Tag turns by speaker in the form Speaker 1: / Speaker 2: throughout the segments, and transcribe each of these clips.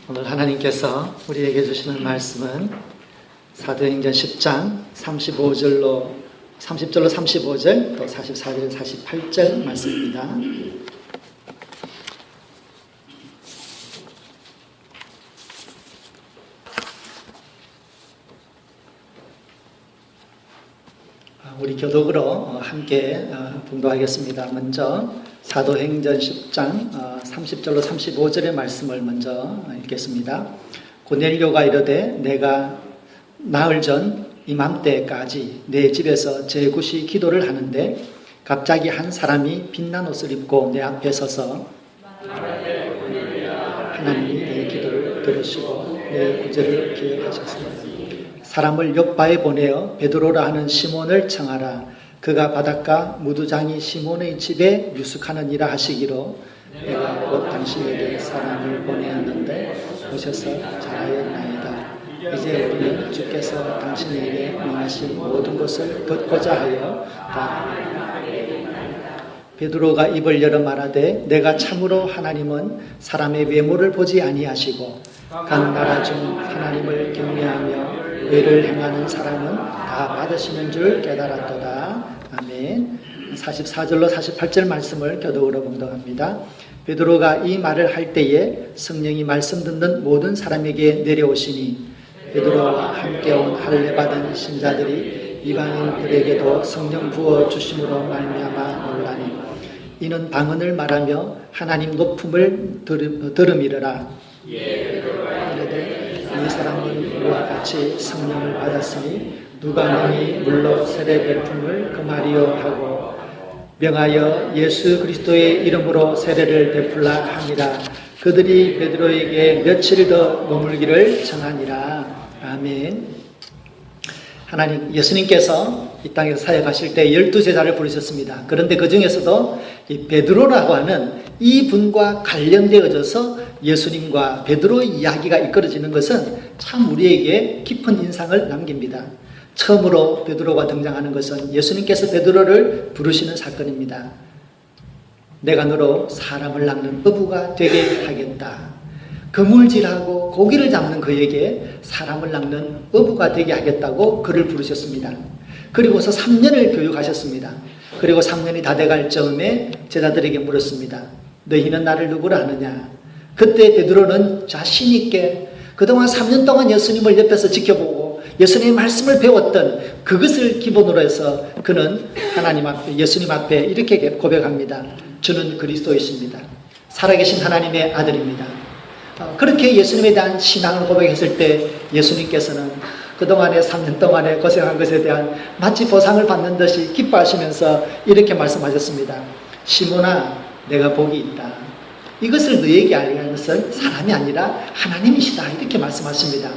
Speaker 1: 오늘 하나님께서 우리에게 주시는 말씀은 사도행전 10장 30절로 35절 또 44절 48절 말씀입니다. 우리 교독으로 함께 봉독하겠습니다. 먼저 사도행전 10장 30절로 35절의 말씀을 먼저 읽겠습니다. 고넬료가 이르되 내가 나흘 전 이맘때까지 내 집에서 제9시 기도를 하는데 갑자기 한 사람이 빛난 옷을 입고 내 앞에 서서 하나님이 내 기도를 들으시고 내 구제를 기억하셨습니다. 사람을 요바에 보내어 베드로라 하는 시몬을 청하라. 그가 바닷가 무두장이 시몬의 집에 유숙하느니라 하시기로 내가 곧 당신에게 사람을 보내었는데 오셔서 잘하였나이다. 이제 우리는 주께서 당신에게 명하신 모든 것을 듣고자 하여 베드로가 입을 열어 말하되 내가 참으로 하나님은 사람의 외모를 보지 아니하시고 각 나라 중 하나님을 경외하며 의를 행하는 사람은 다 받으시는 줄 깨달았도다. 아멘. 44절로 48절 말씀을 교독으로 봉독합니다. 베드로가 이 말을 할 때에 성령이 말씀 듣는 모든 사람에게 내려오시니 베드로와 함께 온 할례 받은 신자들이 이방인들에게도 성령 부어 주심으로 말미암아 놀라니 이는 방언을 말하며 하나님 높음을 들음이르라. 이 사람은 우리와 같이 성령을 받았으니 누가 능히 물로 세례 베품을 금하리요 하고 명하여 예수 그리스도의 이름으로 세례를 베풀라 하니라. 그들이 베드로에게 며칠 더 머물기를 청하니라. 아멘. 하나님, 예수님께서 이 땅에서 사역하실 때 12제자를 부르셨습니다. 그런데 그 중에서도 이 베드로라고 하는 이 분과 관련되어져서 예수님과 베드로의 이야기가 이끌어지는 것은 참 우리에게 깊은 인상을 남깁니다. 처음으로 베드로가 등장하는 것은 예수님께서 베드로를 부르시는 사건입니다. 내가 너로 사람을 낚는 어부가 되게 하겠다. 그물질하고 고기를 잡는 그에게 사람을 낚는 어부가 되게 하겠다고 그를 부르셨습니다. 그리고서 3년을 교육하셨습니다. 그리고 3년이 다 돼갈 즈음에 제자들에게 물었습니다. 너희는 나를 누구라 하느냐? 그때 베드로는 자신 있게 그동안 3년 동안 예수님을 옆에서 지켜보고 예수님의 말씀을 배웠던 그것을 기본으로 해서 그는 하나님 앞에, 예수님 앞에 이렇게 고백합니다. 주는 그리스도이십니다. 살아계신 하나님의 아들입니다. 그렇게 예수님에 대한 신앙을 고백했을 때 예수님께서는 그동안의 3년 동안에 고생한 것에 대한 마치 보상을 받는 듯이 기뻐하시면서 이렇게 말씀하셨습니다. 시몬아, 내가 복이 있다. 이것을 너에게 알리는 것은 사람이 아니라 하나님이시다. 이렇게 말씀하십니다.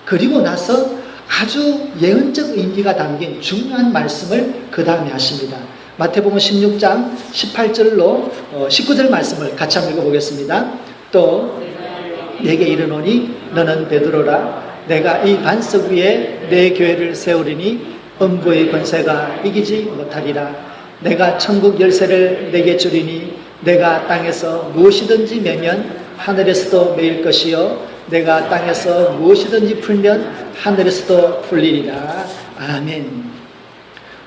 Speaker 1: 그리고 나서 아주 예언적 의미가 담긴 중요한 말씀을 그 다음에 하십니다. 마태복음 16장 18절로 19절 말씀을 같이 한번 읽어보겠습니다. 또 내게 이르노니 너는 베드로라. 내가 이 반석 위에 내 교회를 세우리니 음부의 권세가 이기지 못하리라. 내가 천국 열쇠를 내게 주리니 내가 땅에서 무엇이든지 매면 하늘에서도 매일 것이요 내가 땅에서 무엇이든지 풀면 하늘에서도 풀리리라. 아멘.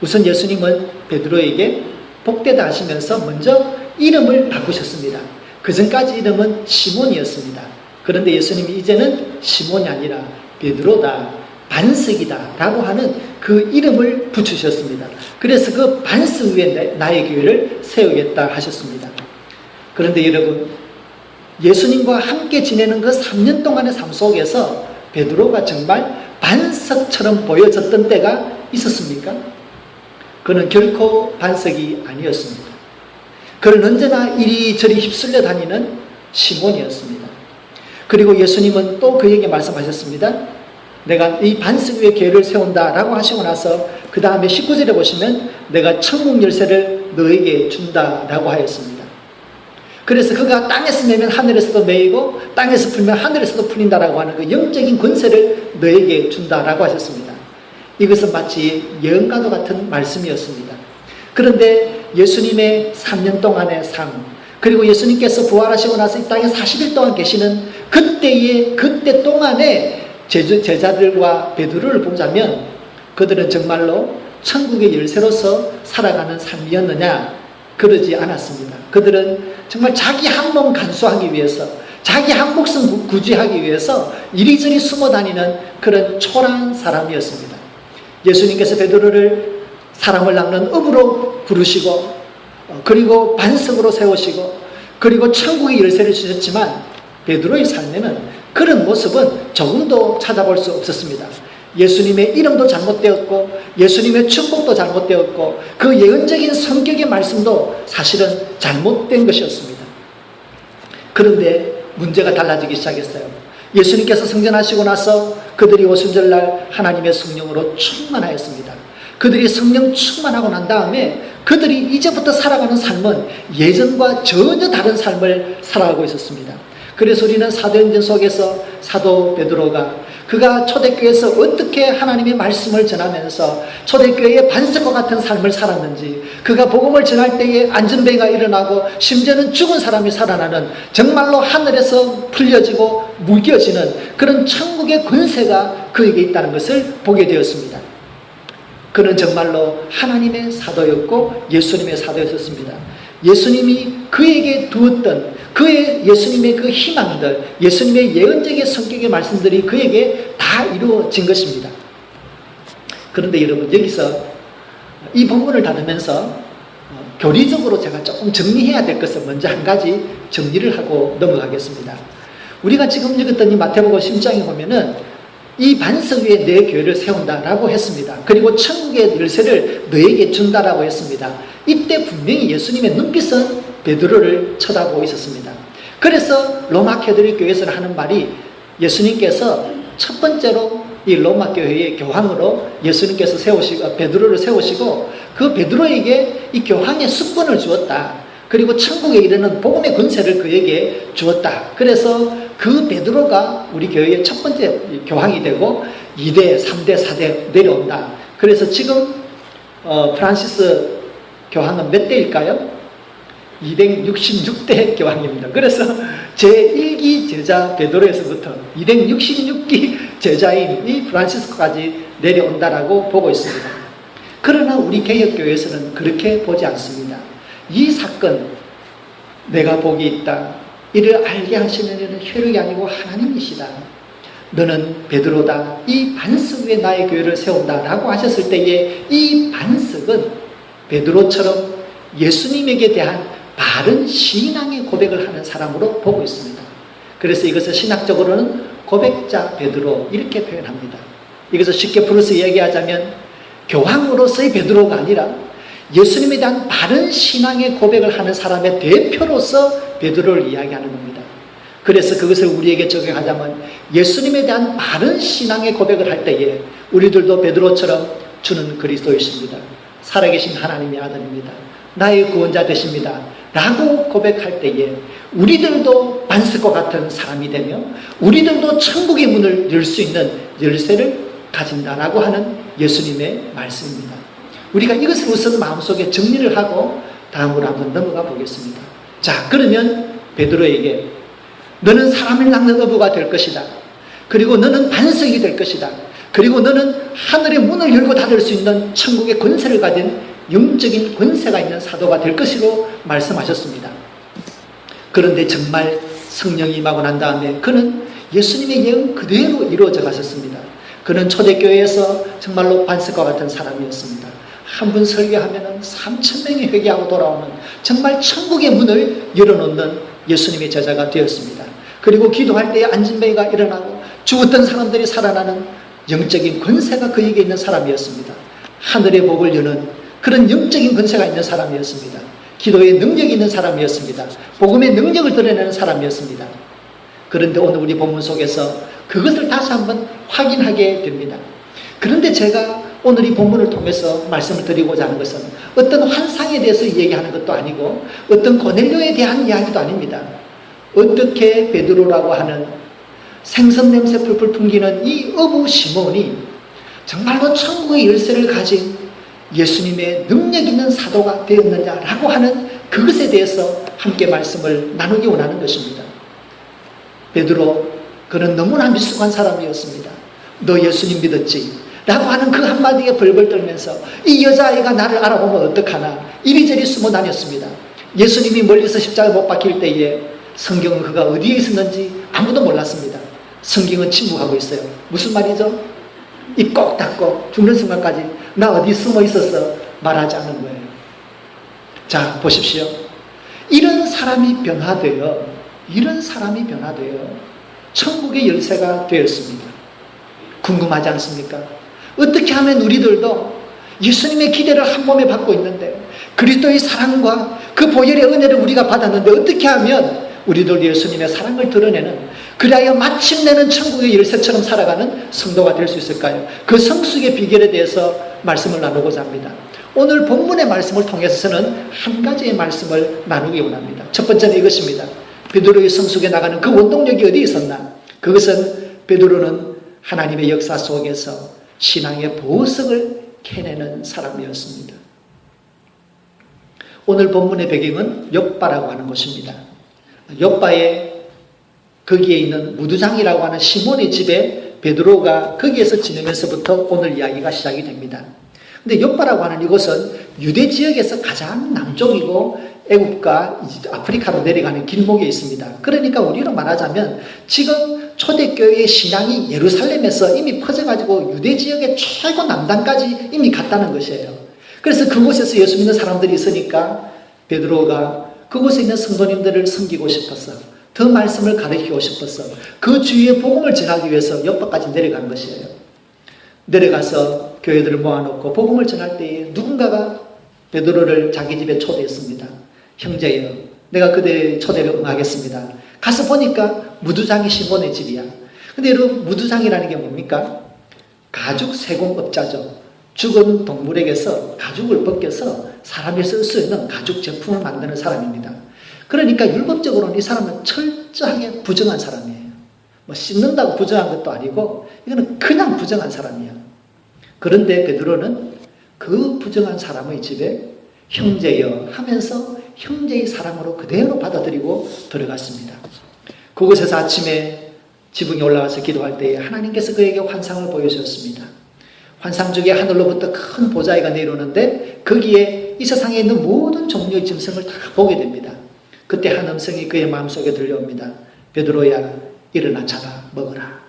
Speaker 1: 우선 예수님은 베드로에게 복되다 하시면서 먼저 이름을 바꾸셨습니다. 그전까지 이름은 시몬이었습니다. 그런데 예수님이 이제는 시몬이 아니라 베드로다, 반석이다 라고 하는 그 이름을 붙이셨습니다. 그래서 그 반석 위에 나의 교회를 세우겠다 하셨습니다. 그런데 여러분, 예수님과 함께 지내는 그 3년 동안의 삶 속에서 베드로가 정말 반석처럼 보여졌던 때가 있었습니까? 그는 결코 반석이 아니었습니다. 그는 언제나 이리저리 휩쓸려 다니는 시몬이었습니다. 그리고 예수님은 또 그에게 말씀하셨습니다. 내가 이 반석 위에 교회를 세운다라고 하시고 나서 그 다음에 19절에 보시면 내가 천국 열쇠를 너에게 준다라고 하였습니다. 그래서 그가 땅에서 매면 하늘에서도 매이고 땅에서 풀면 하늘에서도 풀린다라고 하는 그 영적인 권세를 너에게 준다라고 하셨습니다. 이것은 마치 예언과도 같은 말씀이었습니다. 그런데 예수님의 3년 동안의 삶, 그리고 예수님께서 부활하시고 나서 이 땅에 40일 동안 계시는 그때 동안에 제자들과 베드로를 보자면 그들은 정말로 천국의 열쇠로서 살아가는 삶이었느냐? 그러지 않았습니다. 그들은 정말 자기 한 몸 간수하기 위해서, 자기 한 목숨 구제하기 위해서 이리저리 숨어 다니는 그런 초라한 사람이었습니다. 예수님께서 베드로를 사람을 낚는 어부로 부르시고, 그리고 반석으로 세우시고, 그리고 천국의 열쇠를 주셨지만 베드로의 삶에는 그런 모습은 조금도 찾아볼 수 없었습니다. 예수님의 이름도 잘못되었고, 예수님의 축복도 잘못되었고, 그 예언적인 성격의 말씀도 사실은 잘못된 것이었습니다. 그런데 문제가 달라지기 시작했어요. 예수님께서 승천하시고 나서 그들이 오순절날 하나님의 성령으로 충만하였습니다. 그들이 성령 충만하고 난 다음에 그들이 이제부터 살아가는 삶은 예전과 전혀 다른 삶을 살아가고 있었습니다. 그래서 우리는 사도행전 속에서 사도 베드로가 그가 초대교회에서 어떻게 하나님의 말씀을 전하면서 초대교회의 반석과 같은 삶을 살았는지, 그가 복음을 전할 때에 안전병이가 일어나고 심지어는 죽은 사람이 살아나는 정말로 하늘에서 풀려지고 무겨지는 그런 천국의 권세가 그에게 있다는 것을 보게 되었습니다. 그는 정말로 하나님의 사도였고 예수님의 사도였습니다. 예수님이 그에게 두었던 그의 예수님의 그 희망들, 예수님의 예언적인 성격의 말씀들이 그에게 다 이루어진 것입니다. 그런데 여러분, 여기서 이 본문을 다루면서 교리적으로 제가 조금 정리해야 될 것을 먼저 한 가지 정리를 하고 넘어가겠습니다. 우리가 지금 읽었던 이 마태복음 10장에 보면은 이 반석 위에 내 교회를 세운다라고 했습니다. 그리고 천국의 열쇠를 너에게 준다라고 했습니다. 이때 분명히 예수님의 눈빛은 베드로를 쳐다보고 있었습니다. 그래서 로마 캐톨릭 교회에서 하는 말이, 예수님께서 첫 번째로 이 로마 교회의 교황으로 예수님께서 베드로를 세우시고 그 베드로에게 이 교황의 수권을 주었다. 그리고 천국에 이르는 복음의 권세를 그에게 주었다. 그래서 그 베드로가 우리 교회의 첫 번째 교황이 되고 2대, 3대, 4대 내려온다. 그래서 지금 프란시스 교황은 몇 대일까요? 266대 교황입니다. 그래서 제1기 제자 베드로에서부터 266기 제자인 이 프란시스코까지 내려온다라고 보고 있습니다. 그러나 우리 개혁교회에서는 그렇게 보지 않습니다. 이 사건, 내가 복이 있다, 이를 알게 하시는 이는 혈육이 아니고 하나님이시다, 너는 베드로다, 이 반석 위에 나의 교회를 세운다 라고 하셨을 때에 이 반석은 베드로처럼 예수님에게 대한 바른 신앙의 고백을 하는 사람으로 보고 있습니다. 그래서 이것을 신학적으로는 고백자 베드로 이렇게 표현합니다. 이것을 쉽게 풀어서 얘기하자면 교황으로서의 베드로가 아니라 예수님에 대한 바른 신앙의 고백을 하는 사람의 대표로서 베드로를 이야기하는 겁니다. 그래서 그것을 우리에게 적용하자면 예수님에 대한 바른 신앙의 고백을 할 때에 우리들도 베드로처럼 주는 그리스도이십니다, 살아계신 하나님의 아들입니다, 나의 구원자 되십니다 라고 고백할 때에 우리들도 반석과 같은 사람이 되며 우리들도 천국의 문을 열 수 있는 열쇠를 가진다라고 하는 예수님의 말씀입니다. 우리가 이것을 우선 마음속에 정리를 하고 다음으로 한번 넘어가 보겠습니다. 자, 그러면 베드로에게 너는 사람을 낚는 어부가 될 것이다, 그리고 너는 반석이 될 것이다, 그리고 너는 하늘의 문을 열고 닫을 수 있는 천국의 권세를 가진 영적인 권세가 있는 사도가 될 것으로 말씀하셨습니다. 그런데 정말 성령이 임하고 난 다음에 그는 예수님의 예언 그대로 이루어져 갔었습니다. 그는 초대교회에서 정말로 반석과 같은 사람이었습니다. 한 번 설교하면 3,000명이 회개하고 돌아오는 정말 천국의 문을 열어놓는 예수님의 제자가 되었습니다. 그리고 기도할 때에 안진뱅이가 일어나고 죽었던 사람들이 살아나는 영적인 권세가 그에게 있는 사람이었습니다. 하늘의 복을 여는 그런 영적인 권세가 있는 사람이었습니다. 기도의 능력이 있는 사람이었습니다. 복음의 능력을 드러내는 사람이었습니다. 그런데 오늘 우리 본문 속에서 그것을 다시 한번 확인하게 됩니다. 그런데 제가 오늘 이 본문을 통해서 말씀을 드리고자 하는 것은 어떤 환상에 대해서 얘기하는 것도 아니고 어떤 고넬료에 대한 이야기도 아닙니다. 어떻게 베드로라고 하는 생선 냄새 풀풀 풍기는 이 어부 시몬이 정말로 천국의 열쇠를 가진 예수님의 능력 있는 사도가 되었느냐라고 하는 그것에 대해서 함께 말씀을 나누기 원하는 것입니다. 베드로, 그는 너무나 미숙한 사람이었습니다. 너 예수님 믿었지? 라고 하는 그 한마디에 벌벌 떨면서 이 여자아이가 나를 알아보면 어떡하나 이리저리 숨어 다녔습니다. 예수님이 멀리서 십자가에 못 박힐 때에 성경은 그가 어디에 있었는지 아무도 몰랐습니다. 성경은 침묵하고 있어요. 무슨 말이죠? 입 꼭 닫고 죽는 순간까지 나 어디 숨어 있었어 말하지 않는 거예요. 자, 보십시오. 이런 사람이 변화되어 천국의 열쇠가 되었습니다. 궁금하지 않습니까? 어떻게 하면 우리들도 예수님의 기대를 한 몸에 받고 있는데, 그리스도의 사랑과 그 보혈의 은혜를 우리가 받았는데, 어떻게 하면 우리들 예수님의 사랑을 드러내는, 그리하여 마침내는 천국의 열쇠처럼 살아가는 성도가 될 수 있을까요? 그 성숙의 비결에 대해서 말씀을 나누고자 합니다. 오늘 본문의 말씀을 통해서는 한 가지의 말씀을 나누기 원합니다. 첫 번째는 이것입니다. 베드로의 성숙에 나가는 그 원동력이 어디에 있었나? 그것은 베드로는 하나님의 역사 속에서 신앙의 보석을 캐내는 사람이었습니다. 오늘 본문의 배경은 욥바라고 하는 곳입니다. 욥바에 거기에 있는 무두장이라고 하는 시몬의 집에 베드로가 거기에서 지내면서부터 오늘 이야기가 시작이 됩니다. 근데 욥바라고 하는 이곳은 유대 지역에서 가장 남쪽이고 애굽과 아프리카로 내려가는 길목에 있습니다. 그러니까 우리로 말하자면 지금 초대교회의 신앙이 예루살렘에서 이미 퍼져가지고 유대 지역의 최고 남단까지 이미 갔다는 것이에요. 그래서 그곳에서 예수 믿는 사람들이 있으니까 베드로가 그곳에 있는 성도님들을 섬기고 싶어서, 더 말씀을 가르치고 싶어서 그 주위에 복음을 전하기 위해서 욥바까지 내려간 것이에요. 내려가서 교회들을 모아놓고 복음을 전할 때에 누군가가 베드로를 자기 집에 초대했습니다. 형제여, 내가 그대의 초대를 응하겠습니다. 가서 보니까 무두장이 시몬의 집이야. 근데 여러분, 무두장이라는 게 뭡니까? 가죽 세공업자죠. 죽은 동물에게서 가죽을 벗겨서 사람이 쓸 수 있는 가죽 제품을 만드는 사람입니다. 그러니까 율법적으로는 이 사람은 철저하게 부정한 사람이에요. 뭐 씻는다고 부정한 것도 아니고 이거는 그냥 부정한 사람이에요. 그런데 베드로는 그 부정한 사람의 집에 형제여 하면서 형제의 사랑으로 그대로 받아들이고 들어갔습니다. 그곳에서 아침에 지붕에 올라와서 기도할 때에 하나님께서 그에게 환상을 보여주셨습니다. 환상 중에 하늘로부터 큰 보자기가 내려오는데 거기에 이 세상에 있는 모든 종류의 짐승을 다 보게 됩니다. 그때 한 음성이 그의 마음속에 들려옵니다. 베드로야, 일어나 잡아 먹어라.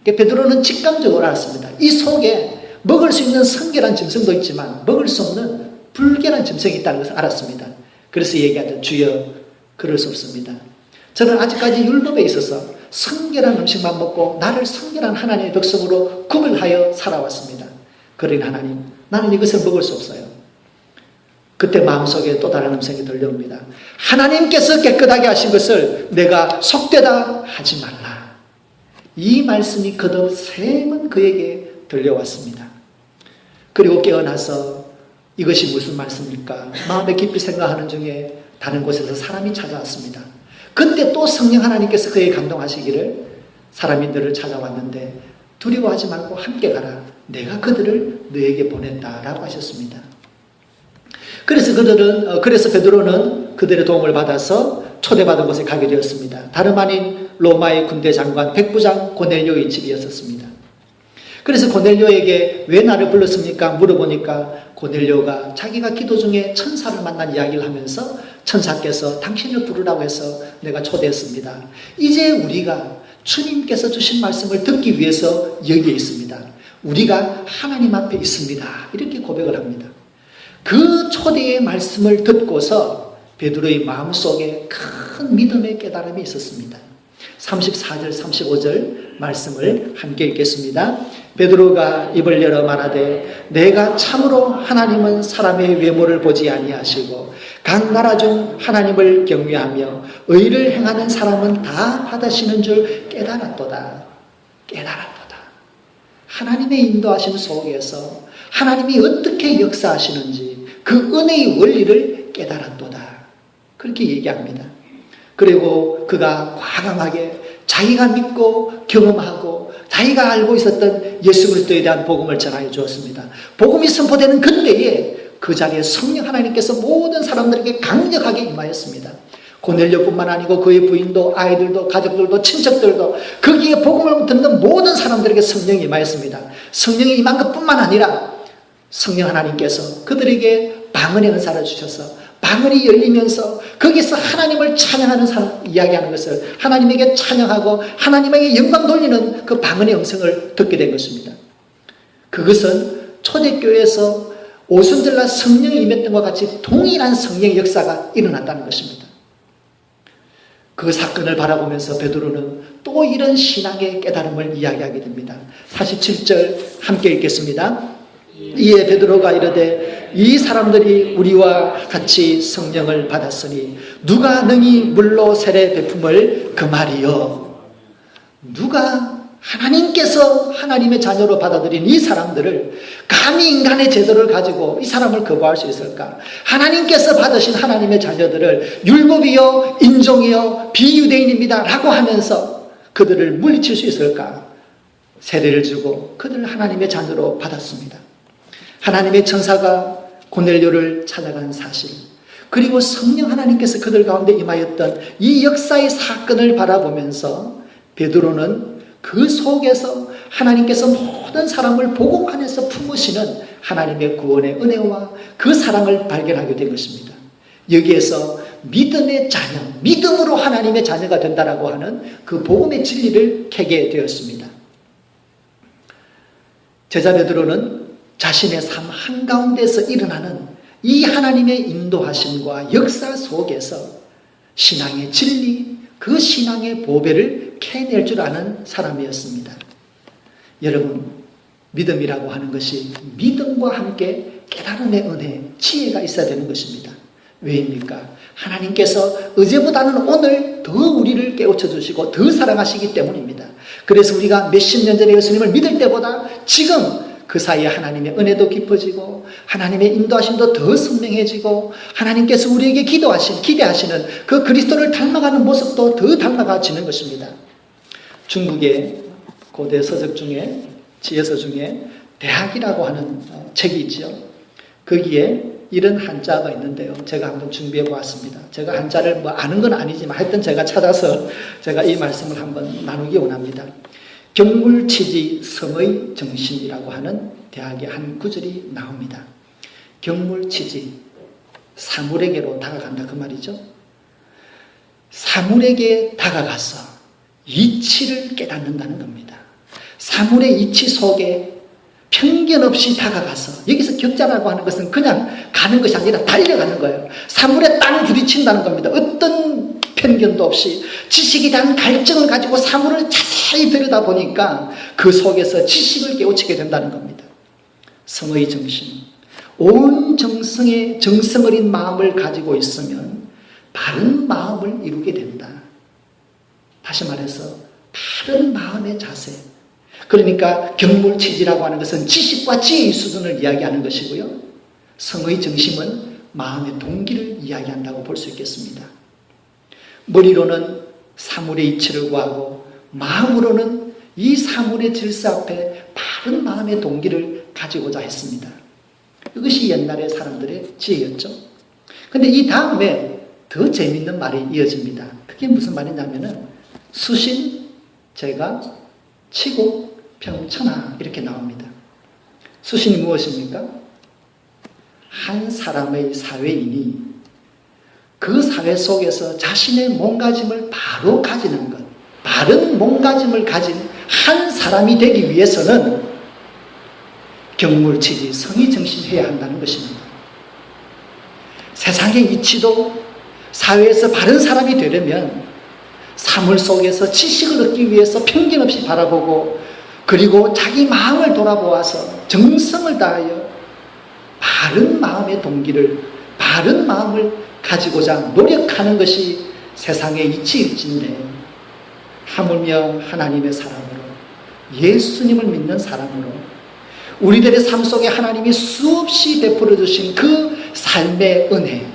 Speaker 1: 베드로는 직감적으로 알았습니다. 이 속에 먹을 수 있는 성결한 짐승도 있지만 먹을 수 없는 불결한 짐승이 있다는 것을 알았습니다. 그래서 얘기하죠. 주여, 그럴 수 없습니다. 저는 아직까지 율법에 있어서 성결한 음식만 먹고 나를 성결한 하나님의 백성으로 구별하여 살아왔습니다. 그러니 하나님, 나는 이것을 먹을 수 없어요. 그때 마음속에 또 다른 음성이 들려옵니다. 하나님께서 깨끗하게 하신 것을 내가 속되다 하지 말라. 이 말씀이 거듭 3번 그에게 들려왔습니다. 그리고 깨어나서 이것이 무슨 말씀입니까? 마음에 깊이 생각하는 중에 다른 곳에서 사람이 찾아왔습니다. 그때 또 성령 하나님께서 그에게 감동하시기를 사람이 너를 찾아왔는데 두려워하지 말고 함께 가라. 내가 그들을 너에게 보냈다라고 하셨습니다. 그래서 베드로는 그들의 도움을 받아서 초대받은 곳에 가게 되었습니다. 다름 아닌 로마의 군대 장관 백부장 고넬료의 집이었습니다. 그래서 고넬료에게 왜 나를 불렀습니까? 물어보니까 고넬료가 자기가 기도 중에 천사를 만난 이야기를 하면서 천사께서 당신을 부르라고 해서 내가 초대했습니다. 이제 우리가 주님께서 주신 말씀을 듣기 위해서 여기에 있습니다. 우리가 하나님 앞에 있습니다. 이렇게 고백을 합니다. 그 초대의 말씀을 듣고서 베드로의 마음속에 큰 믿음의 깨달음이 있었습니다. 34절 35절 말씀을 함께 읽겠습니다. 베드로가 입을 열어 말하되 내가 참으로 하나님은 사람의 외모를 보지 아니하시고 각 나라 중 하나님을 경외하며 의를 행하는 사람은 다 받으시는 줄 깨달았도다. 하나님의 인도하심 속에서 하나님이 어떻게 역사하시는지 그 은혜의 원리를 깨달았도다. 그렇게 얘기합니다. 그리고 그가 과감하게 자기가 믿고 경험하고 자기가 알고 있었던 예수 그리스도에 대한 복음을 전하여 주었습니다. 복음이 선포되는 그때에 그 자리에 성령 하나님께서 모든 사람들에게 강력하게 임하였습니다. 고넬료뿐만 아니고 그의 부인도, 아이들도, 가족들도, 친척들도, 거기에 복음을 듣는 모든 사람들에게 성령이 임하였습니다. 성령이 임한 것뿐만 아니라 성령 하나님께서 그들에게 방언의 은사를 주셔서 방언이 열리면서 거기서 하나님을 찬양하는 사람, 이야기하는 것을 하나님에게 찬양하고 하나님에게 영광 돌리는 그 방언의 음성을 듣게 된 것입니다. 그것은 초대교회에서 오순절날 성령이 임했던 것과 같이 동일한 성령의 역사가 일어났다는 것입니다. 그 사건을 바라보면서 베드로는 또 이런 신앙의 깨달음을 이야기하게 됩니다. 47절 함께 읽겠습니다. 이에 베드로가 이르되 이 사람들이 우리와 같이 성령을 받았으니 누가 능히 물로 세례 베품을 금하리요. 누가 하나님께서 하나님의 자녀로 받아들인 이 사람들을 감히 인간의 제도를 가지고 이 사람을 거부할 수 있을까? 하나님께서 받으신 하나님의 자녀들을 율법이요 인종이요 비유대인입니다 라고 하면서 그들을 물리칠 수 있을까? 세례를 주고 그들을 하나님의 자녀로 받았습니다. 하나님의 천사가 고넬료를 찾아간 사실, 그리고 성령 하나님께서 그들 가운데 임하였던 이 역사의 사건을 바라보면서 베드로는 그 속에서 하나님께서 모든 사람을 복음 안에서 품으시는 하나님의 구원의 은혜와 그 사랑을 발견하게 된 것입니다. 여기에서 믿음의 자녀, 믿음으로 하나님의 자녀가 된다라고 하는 그 복음의 진리를 캐게 되었습니다. 제자 베드로는 자신의 삶 한가운데서 일어나는 이 하나님의 인도하심과 역사 속에서 신앙의 진리, 그 신앙의 보배를 캐낼 줄 아는 사람이었습니다. 여러분, 믿음이라고 하는 것이 믿음과 함께 깨달음의 은혜, 지혜가 있어야 되는 것입니다. 왜입니까? 하나님께서 어제보다는 오늘 더 우리를 깨우쳐 주시고 더 사랑하시기 때문입니다. 그래서 우리가 몇십 년 전에 예수님을 믿을 때보다 지금 그 사이에 하나님의 은혜도 깊어지고 하나님의 인도하심도 더 선명해지고 하나님께서 우리에게 기대하시는 그 그리스도를 닮아가는 모습도 더 닮아가지는 것입니다. 중국의 고대 서적 중에, 지혜서 중에 대학이라고 하는 책이 있죠. 거기에 이런 한자가 있는데요. 제가 한번 준비해 보았습니다. 제가 한자를 아는 건 아니지만 하여튼 제가 찾아서 제가 이 말씀을 한번 나누기 원합니다. 경물치지 성의 정신이라고 하는 대학의 한 구절이 나옵니다. 경물치지, 사물에게로 다가간다 그 말이죠. 사물에게 다가가서 이치를 깨닫는다는 겁니다. 사물의 이치 속에 편견 없이 다가가서, 여기서 격자라고 하는 것은 그냥 가는 것이 아니라 달려가는 거예요. 사물에 땅 부딪힌다는 겁니다. 어떤 편견도 없이 지식에 대한 갈증을 가지고 사물을 자세히 들여다보니까 그 속에서 지식을 깨우치게 된다는 겁니다. 성의 정신, 온 정성의 정성어린 마음을 가지고 있으면 바른 마음을 이루게 된다. 다시 말해서 바른 마음의 자세, 그러니까 경물치지라고 하는 것은 지식과 지혜의 수준을 이야기하는 것이고요, 성의 정심은 마음의 동기를 이야기한다고 볼 수 있겠습니다. 머리로는 사물의 이치를 구하고 마음으로는 이 사물의 질서 앞에 바른 마음의 동기를 가지고자 했습니다. 이것이 옛날의 사람들의 지혜였죠. 그런데 이 다음에 더 재미있는 말이 이어집니다. 그게 무슨 말이냐면은 수신, 제가, 치고, 평천하 이렇게 나옵니다. 수신이 무엇입니까? 한 사람의 사회인이 그 사회 속에서 자신의 몸가짐을 바로 가지는 것, 바른 몸가짐을 가진 한 사람이 되기 위해서는 경물치지 성의정신해야 한다는 것입니다. 세상의 이치도 사회에서 바른 사람이 되려면 사물 속에서 지식을 얻기 위해서 편견 없이 바라보고, 그리고 자기 마음을 돌아보아서 정성을 다하여 바른 마음의 동기를, 바른 마음을 가지고자 노력하는 것이 세상의 이치일진데, 하물며 하나님의 사람으로, 예수님을 믿는 사람으로 우리들의 삶 속에 하나님이 수없이 베풀어 주신 그 삶의 은혜,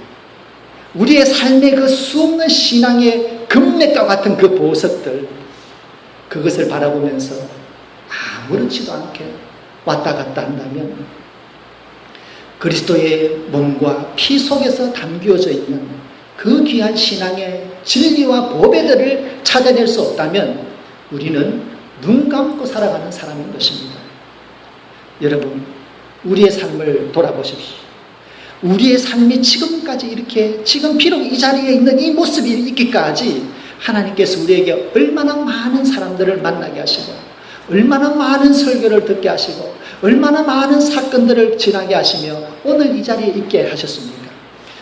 Speaker 1: 우리의 삶의 그 수없는 신앙의 금맥과 같은 그 보석들, 그것을 바라보면서 아무렇지도 않게 왔다 갔다 한다면 그리스도의 몸과 피 속에서 담겨져 있는 그 귀한 신앙의 진리와 보배들을 찾아낼 수 없다면 우리는 눈 감고 살아가는 사람인 것입니다. 여러분, 우리의 삶을 돌아보십시오. 우리의 삶이 지금까지 이렇게, 지금 비록 이 자리에 있는 이 모습이 있기까지 하나님께서 우리에게 얼마나 많은 사람들을 만나게 하시고, 얼마나 많은 설교를 듣게 하시고, 얼마나 많은 사건들을 지나게 하시며 오늘 이 자리에 있게 하셨습니까?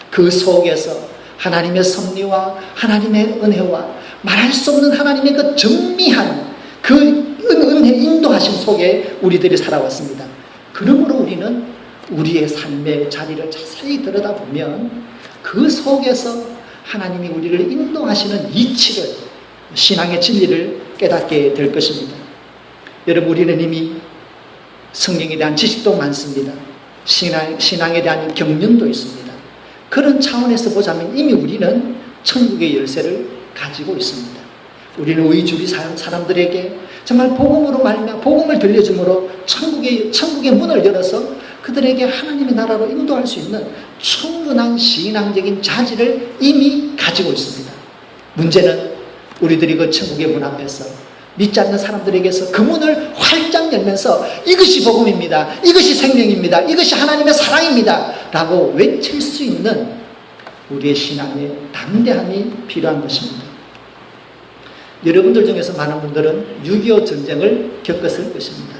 Speaker 1: 그 속에서 하나님의 섭리와 하나님의 은혜와 말할 수 없는 하나님의 그 정미한 그 은혜 인도하심 속에 우리들이 살아왔습니다. 그러므로 우리는 우리의 삶의 자리를 자세히 들여다보면 그 속에서 하나님이 우리를 인도하시는 이치를, 신앙의 진리를 깨닫게 될 것입니다. 여러분, 우리는 이미 성경에 대한 지식도 많습니다. 신앙에 대한 경륜도 있습니다. 그런 차원에서 보자면 이미 우리는 천국의 열쇠를 가지고 있습니다. 우리는 우리 주위 사람들에게 정말 복음으로 말미암아 복음을 들려줌으로 천국의 문을 열어서 그들에게 하나님의 나라로 인도할 수 있는 충분한 신앙적인 자질을 이미 가지고 있습니다. 문제는 우리들이 그 천국의 문 앞에서 믿지 않는 사람들에게서 그 문을 활짝 열면서 이것이 복음입니다, 이것이 생명입니다, 이것이 하나님의 사랑입니다 라고 외칠 수 있는 우리의 신앙의 담대함이 필요한 것입니다. 여러분들 중에서 많은 분들은 6.25 전쟁을 겪었을 것입니다.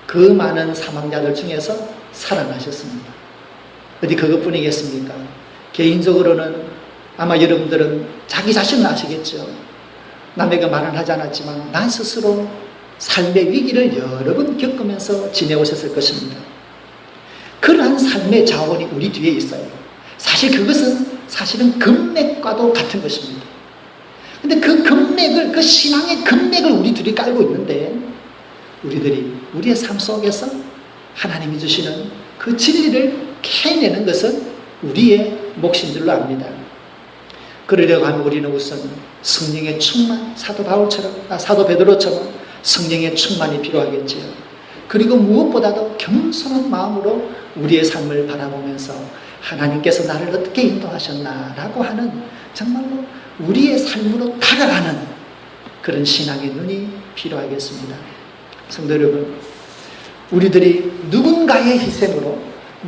Speaker 1: 그 많은 사망자들 중에서 살아나셨습니다. 어디 그것뿐이겠습니까? 개인적으로는 아마 여러분들은 자기 자신은 아시겠죠. 남에게 말은 하지 않았지만 나 스스로 삶의 위기를 여러 번 겪으면서 지내오셨을 것입니다. 그러한 삶의 자원이 우리 뒤에 있어요. 사실 그것은 사실은 금맥과도 같은 것입니다. 근데 그 금맥을, 그 신앙의 금맥을 우리 둘이 깔고 있는데 우리들이 우리의 삶 속에서 하나님이 주시는 그 진리를 캐내는 것은 우리의 몫인 줄로 압니다. 그러려고 하면 우리는 우선 성령의 충만, 사도 베드로처럼 성령의 충만이 필요하겠지요. 그리고 무엇보다도 겸손한 마음으로 우리의 삶을 바라보면서 하나님께서 나를 어떻게 인도하셨나라고 하는 정말로 우리의 삶으로 다가가는 그런 신앙의 눈이 필요하겠습니다. 성도 여러분, 우리들이 누군가의 희생으로,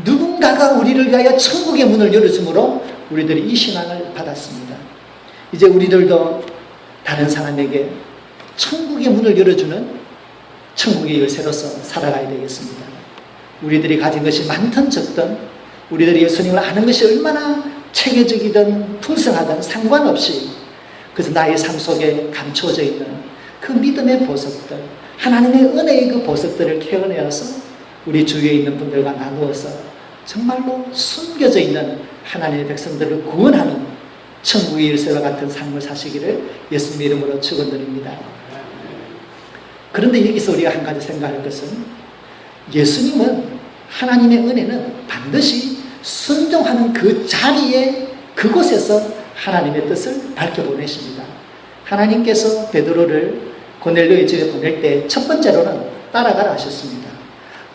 Speaker 1: 누군가가 우리를 위하여 천국의 문을 열어줌으로 우리들이 이 신앙을 받았습니다. 이제 우리들도 다른 사람에게 천국의 문을 열어주는 천국의 열쇠로서 살아가야 되겠습니다. 우리들이 가진 것이 많든 적든, 우리들이 예수님을 아는 것이 얼마나 체계적이든 풍성하든 상관없이, 그래서 나의 삶 속에 감춰져 있는 그 믿음의 보석들, 하나님의 은혜의 그 보석들을 캐어내어서 우리 주위에 있는 분들과 나누어서 정말로 숨겨져 있는 하나님의 백성들을 구원하는 천국의 열쇠와 같은 삶을 사시기를 예수님의 이름으로 축원드립니다. 그런데 여기서 우리가 한 가지 생각할 것은, 예수님은, 하나님의 은혜는 반드시 순종하는 그 자리에, 그곳에서 하나님의 뜻을 밝혀보내십니다. 하나님께서 베드로를 고넬료의 집에 보낼 때 첫 번째로는 따라가라 하셨습니다.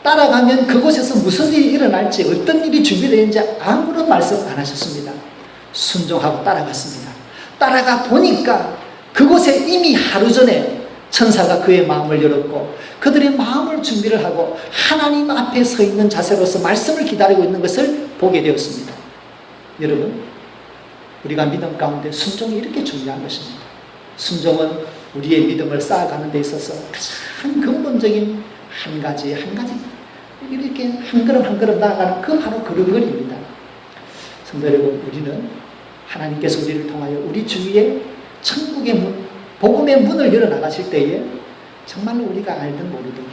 Speaker 1: 따라가면 그곳에서 무슨 일이 일어날지, 어떤 일이 준비되는지 아무런 말씀 안 하셨습니다. 순종하고 따라갔습니다. 따라가 보니까 그곳에 이미 하루 전에 천사가 그의 마음을 열었고 그들의 마음을 준비를 하고 하나님 앞에 서 있는 자세로서 말씀을 기다리고 있는 것을 보게 되었습니다. 여러분, 우리가 믿음 가운데 순종이 이렇게 중요한 것입니다. 순종은 우리의 믿음을 쌓아가는 데 있어서 가장 근본적인 한 가지 이렇게 한 걸음 한 걸음 나아가는 그 바로 걸음걸이입니다. 성도 여러분, 우리는 하나님께서 우리를 통하여 우리 주위에 천국의 문, 복음의 문을 열어나가실 때에 정말로 우리가 알든 모르든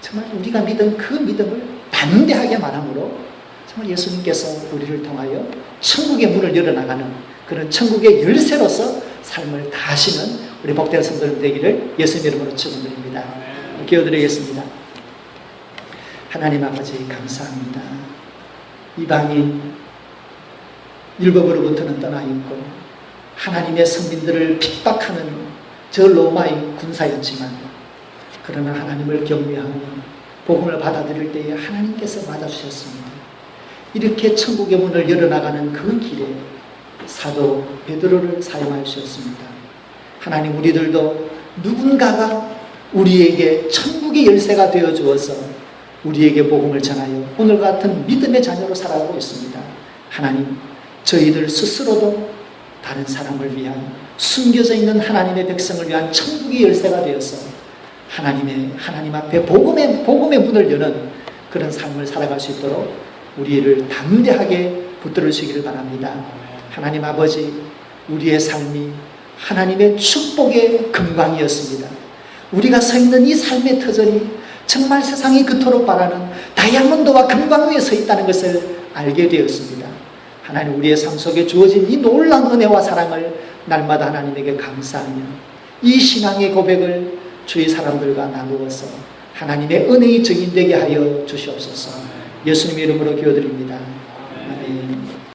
Speaker 1: 정말 우리가 믿은 그 믿음을 담대하게 말함으로 정말 예수님께서 우리를 통하여 천국의 문을 열어나가는 그런 천국의 열쇠로서 삶을 다하시는 우리 복된 성도들 되기를 예수님 이름으로 축원드립니다. 기도드리겠습니다. 하나님 아버지, 감사합니다. 이방인 율법으로부터는 떠나 있고 하나님의 선민들을 핍박하는 저 로마의 군사였지만, 그러나 하나님을 경외하고 복음을 받아들일 때에 하나님께서 맞아주셨습니다. 이렇게 천국의 문을 열어나가는 그 길에 사도 베드로를 사용하셨습니다. 하나님, 우리들도 누군가가 우리에게 천국의 열쇠가 되어 주어서 우리에게 복음을 전하여 오늘 같은 믿음의 자녀로 살아가고 있습니다. 하나님, 저희들 스스로도 다른 사람을 위한, 숨겨져 있는 하나님의 백성을 위한 천국의 열쇠가 되어서 하나님 앞에 복음의 문을 여는 그런 삶을 살아갈 수 있도록 우리를 담대하게 붙들으시기를 바랍니다. 하나님 아버지, 우리의 삶이 하나님의 축복의 금광이었습니다. 우리가 서 있는 이 삶의 터전이 정말 세상이 그토록 바라는 다이아몬드와 금광 위에 서 있다는 것을 알게 되었습니다. 하나님, 우리의 삶 속에 주어진 이 놀라운 은혜와 사랑을 날마다 하나님에게 감사하며 이 신앙의 고백을 주위 사람들과 나누어서 하나님의 은혜의 증인되게 하여 주시옵소서. 예수님의 이름으로 기도드립니다.